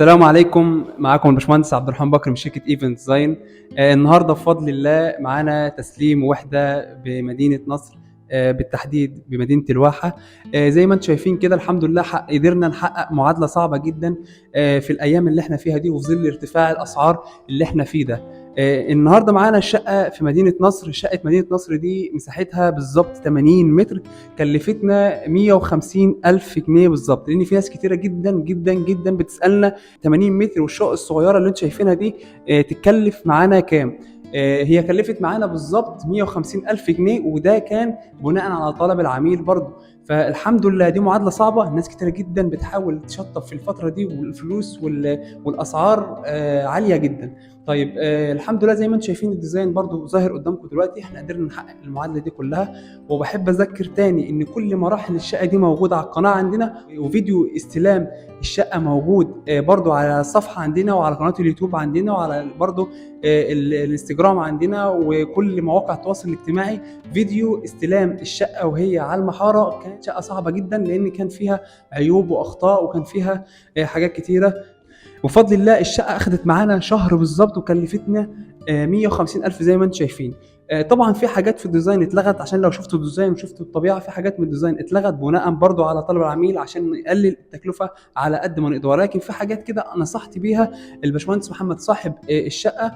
السلام عليكم. معاكم الباشمهندس عبد الرحمن بكر من شركه ايفنت ديزاين. النهارده بفضل الله معانا تسليم وحده بمدينه نصر، بالتحديد بمدينه الواحه. زي ما انتم شايفين كده الحمد لله قدرنا نحقق معادله صعبه جدا في الايام اللي احنا فيها دي، وفي ظل ارتفاع الاسعار اللي احنا فيه ده. النهارده معانا الشقه في مدينه نصر. شقه مدينه نصر دي مساحتها بالظبط 80 متر، كلفتنا 150 ألف جنيه بالظبط، لان في ناس كتيره جدا جدا جدا بتسالنا 80 متر والشقق الصغيره اللي انتم شايفينها دي تكلف معانا كام؟ هي كلفت معانا بالظبط 150 ألف جنيه، وده كان بناء على طلب العميل برضه. فالحمد لله دي معادله صعبه، الناس كتير جدا بتحاول تشطب في الفتره دي، والفلوس والاسعار عاليه جدا. طيب الحمد لله زي ما انتم شايفين الديزاين برضو ظاهر قدامكم دلوقتي، احنا قدرنا نحقق المعادله دي كلها. وبحب اذكر تاني ان كل مراحل الشقه دي موجوده على القناه عندنا، وفيديو استلام الشقه موجود برضو على الصفحه عندنا، وعلى قناه اليوتيوب عندنا، وعلى برضو الانستجرام عندنا، وكل مواقع التواصل الاجتماعي. فيديو استلام الشقه وهي على المحاره، كانت شقه صعبه جدا لان كان فيها عيوب واخطاء، وكان فيها حاجات كتيره. وبفضل الله الشقه اخذت معانا شهر بالظبط، وكلفتنا 150 الف زي ما انتم شايفين. طبعا في حاجات في الديزاين اتلغت، عشان لو شفتوا الديزاين وشفتوا الطبيعه في حاجات من الديزاين اتلغت بناء برضو على طلب العميل، عشان نقلل التكلفه على قد ما نقدر. ولكن في حاجات كده نصحت بيها الباشمهندس محمد صاحب الشقه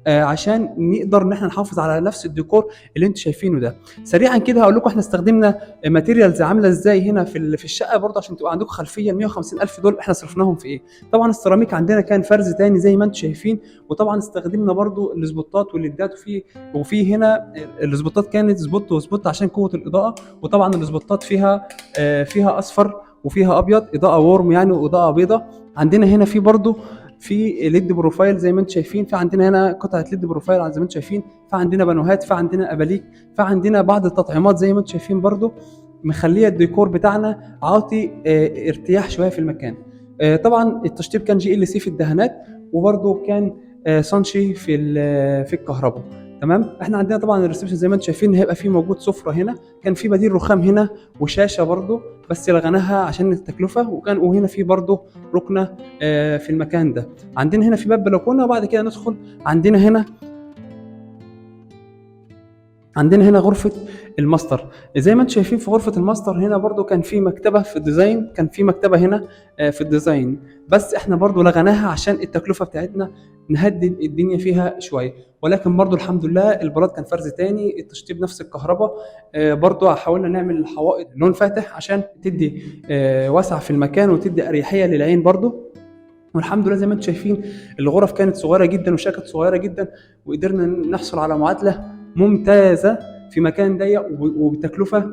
عشان نقدر ان احنا نحافظ على نفس الديكور اللي انتم شايفينه ده. سريعا كده هقول لكم احنا استخدمنا ماتيريالز عامله ازاي هنا في الشقه برضه، عشان تبقى عندكم خلفيه. ال 150 الف دول احنا صرفناهم في ايه؟ طبعا السيراميك عندنا كان فرز تاني زي ما انتم شايفين، وطبعا استخدمنا برضه السبوتات والليدات. وفي هنا السبوتات كانت سبوت وسبوت عشان قوه الاضاءه، وطبعا السبوتات فيها اصفر وفيها ابيض، اضاءه وورم يعني، واضاءه بيضاء. عندنا هنا في برضه في ليد بروفايل زي ما انتم شايفين، في عندنا هنا قطعه ليد بروفايل زي ما انتم شايفين، في عندنا بانوهات، في عندنا اباليك، في عندنا بعض التطعيمات زي ما انتم شايفين برضو، مخليه الديكور بتاعنا عاطي ارتياح شويه في المكان. طبعا التشطيب كان GLC في الدهانات، وبرضو كان سانشي في الكهرباء. تمام. احنا عندنا طبعا الريسبشن زي ما انتم شايفين هيبقى فيه موجود سفره هنا، كان في بديل رخام هنا وشاشه برضو، بس لغيناها عشان التكلفه. وهنا في برضو ركنه في المكان ده. عندنا هنا في باب بلكونه، وبعد كده ندخل عندنا هنا غرفه الماستر. زي ما انتم شايفين في غرفه الماستر هنا برضو كان في مكتبه في الديزاين، كان في مكتبه هنا في الديزاين، بس احنا برضو لغيناها عشان التكلفه بتاعتنا نهدي الدنيا فيها شويه. ولكن برضو الحمد لله البلاط كان فرز تاني، التشطيب نفس الكهرباء. برضو حاولنا نعمل الحوائط لون فاتح عشان تدي وسع في المكان وتدي اريحيه للعين برضو. والحمد لله زي ما انتم شايفين الغرف كانت صغيره جدا والشقه كانت صغيره جدا، وقدرنا نحصل على معادله ممتازه في مكان ضيق وبتكلفه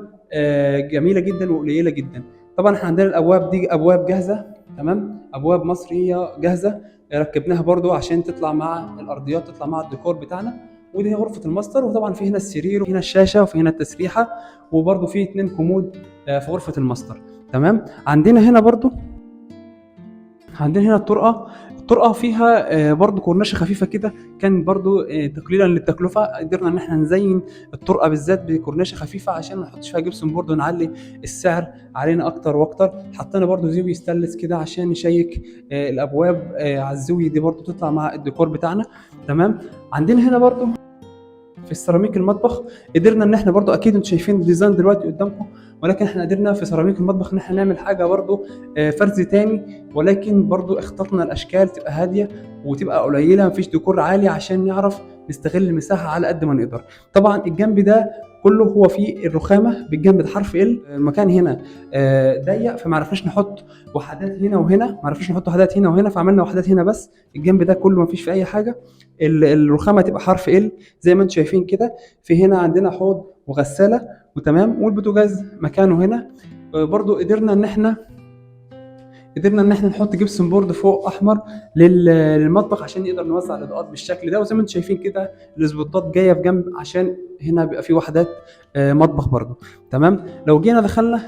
جميله جدا وقليله جدا. طبعا احنا عندنا الابواب دي ابواب جاهزه، تمام، ابواب مصريه جاهزه ركبناها برضو عشان تطلع مع الارضيات، تطلع مع الديكور بتاعنا. ودي هي غرفه الماستر، وطبعا في هنا السرير وهنا الشاشه وفي هنا التسريحه، وبرضو في 2 كومود في غرفه الماستر. تمام. عندنا هنا الطرقه فيها برضو كورنيشه خفيفه كده، كان برضو تقليلا للتكلفه قدرنا ان احنا نزين الطرقه بالذات بكورنيشه خفيفه عشان ما نحطش فيها جبسون بورد ونعلي السعر علينا اكتر واكتر. حطينا برضو زاويه ستانلس كده عشان نشيك الابواب على الزاويه دي برضو تطلع مع الديكور بتاعنا. تمام. عندنا هنا برضو في السيراميك المطبخ قدرنا ان احنا برضو، اكيد انتم شايفين الديزاين دلوقتي قدامكم، ولكن احنا قدرنا في سيراميك المطبخ ان احنا نعمل حاجه برضو فرز تاني، ولكن برضو اخترنا الاشكال تبقى هاديه وتبقى قليله، مفيش ديكور عالي، عشان نعرف نستغل المساحه على قد ما نقدر. طبعا الجنب ده كله هو فيه الرخامه بالجنب ده حرف ال، المكان هنا ضيق، فما عرفناش نحط وحدات هنا وهنا، ما عرفناش نحط وحدات هنا وهنا، فعملنا وحدات هنا بس. الجنب ده كله ما فيش فيه اي حاجه، الرخامه تبقى حرف ال زي ما انتم شايفين كده. في هنا عندنا حوض وغساله وتمام، والبوتاجاز مكانه هنا. برضو قدرنا ان احنا نحط جبسون بورد فوق احمر للمطبخ عشان نقدر نوزع الاضاءات بالشكل ده. وزي ما انتم شايفين كده الاسبوتات جايه في جنب عشان هنا بيبقى في وحدات مطبخ برضو. تمام. لو جينا دخلنا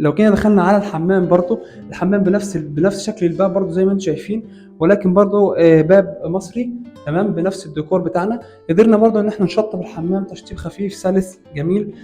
لو كنا دخلنا على الحمام برضو، الحمام بنفس شكل الباب برضو زي ما انتم شايفين، ولكن برضو باب مصري تمام بنفس الديكور بتاعنا. قدرنا برضو ان احنا نشطب الحمام تشطيب خفيف سلس جميل.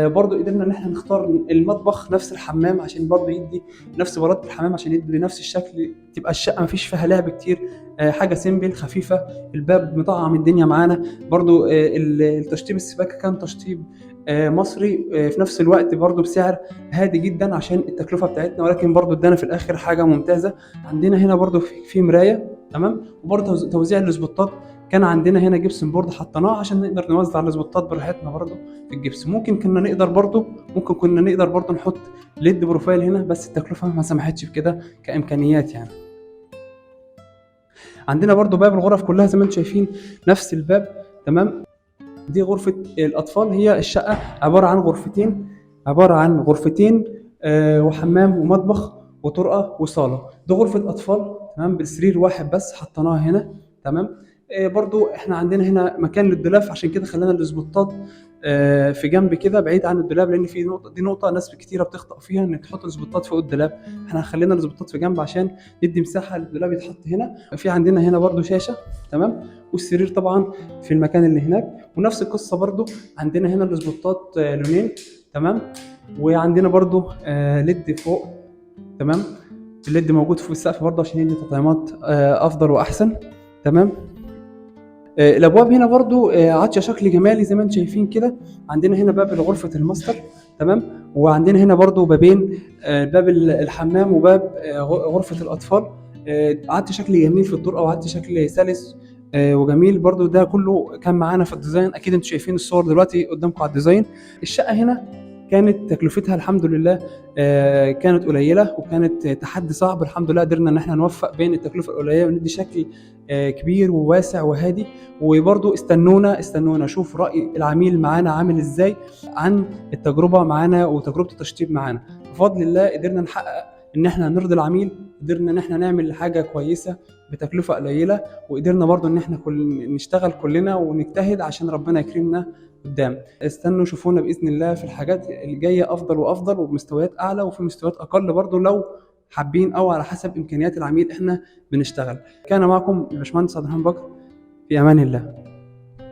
برضو قدرنا ان احنا نختار المطبخ نفس الحمام عشان برضو يدي نفس بلاطه الحمام، عشان يدي بنفس الشكل، تبقى الشقه مفيش فيها لعب كتير، حاجه سيمبل خفيفه. الباب مطعم الدنيا معانا برضو. التشطيب السباكه كان تشطيب مصري، في نفس الوقت برضو بسعر هادي جدا عشان التكلفه بتاعتنا، ولكن برضو ادانا في الاخر حاجه ممتازه. عندنا هنا برضو في مرايه تمام، وبرضو توزيع الاسبوتات كان عندنا هنا جبسن بورد حطيناه عشان نقدر نوزع الاسبوتات براحتنا برضو في الجبس. ممكن كنا نقدر برضو نحط ليد بروفايل هنا، بس التكلفه ما سمحتش بكده كامكانيات يعني. عندنا برضو باب الغرف كلها زي ما انتم شايفين نفس الباب تمام. دي غرفة الأطفال، هي الشقة عبارة عن غرفتين وحمام ومطبخ وطرقة وصالة. دي غرفة أطفال تمام بالسرير واحد بس حطيناها هنا تمام. برضو احنا عندنا هنا مكان للدولاب، عشان كده خلينا الاسبوتات في جنب كده بعيد عن الدولاب، لان في نقطه ناس كتيره بتخطئ فيها انك تحط الاسبوتات فوق الدولاب. احنا خلينا الاسبوتات في جنب عشان ندي مساحه للدولاب يتحط هنا. في عندنا هنا برضو شاشه تمام، والسرير طبعا في المكان اللي هناك. ونفس القصه برضو عندنا هنا الاسبوتات لونين تمام. وعندنا برضو ليد فوق تمام، الليد موجود فوق السقف برضو عشان يدي تطعيمات افضل واحسن تمام. الابواب هنا برضو عاطيه شكل جمالي زي ما انتم شايفين كده. عندنا هنا باب لغرفه الماستر تمام، وعندنا هنا برضو بابين، باب الحمام وباب غرفه الاطفال. عاطيه شكل جميل في الطرقه، وعاطيه شكل سلس وجميل برضو. ده كله كان معانا في الديزاين، اكيد انتم شايفين الصور دلوقتي قدامكم على الديزاين. الشقه هنا كانت تكلفتها الحمد لله كانت قليله، وكانت تحدي صعب. الحمد لله قدرنا ان احنا نوفق بين التكلفه القليله وندي شكل كبير وواسع وهادي. وبرضو استنونا شوف راي العميل معانا عامل ازاي عن التجربه معانا وتجربه التشطيب معانا. بفضل الله قدرنا نحقق ان احنا نرضي العميل، قدرنا ان احنا نعمل حاجه كويسه بتكلفه قليله، وقدرنا برضو ان احنا نشتغل كلنا ونجتهد عشان ربنا يكرمنا قدام. استنوا شوفونا باذن الله في الحاجات اللي جايه افضل وافضل وبمستويات اعلى، وفي مستويات اقل برضو لو حابين، او على حسب امكانيات العميل احنا بنشتغل. كان معكم الباشمهندس عبد الرحمن بكر، في امان الله.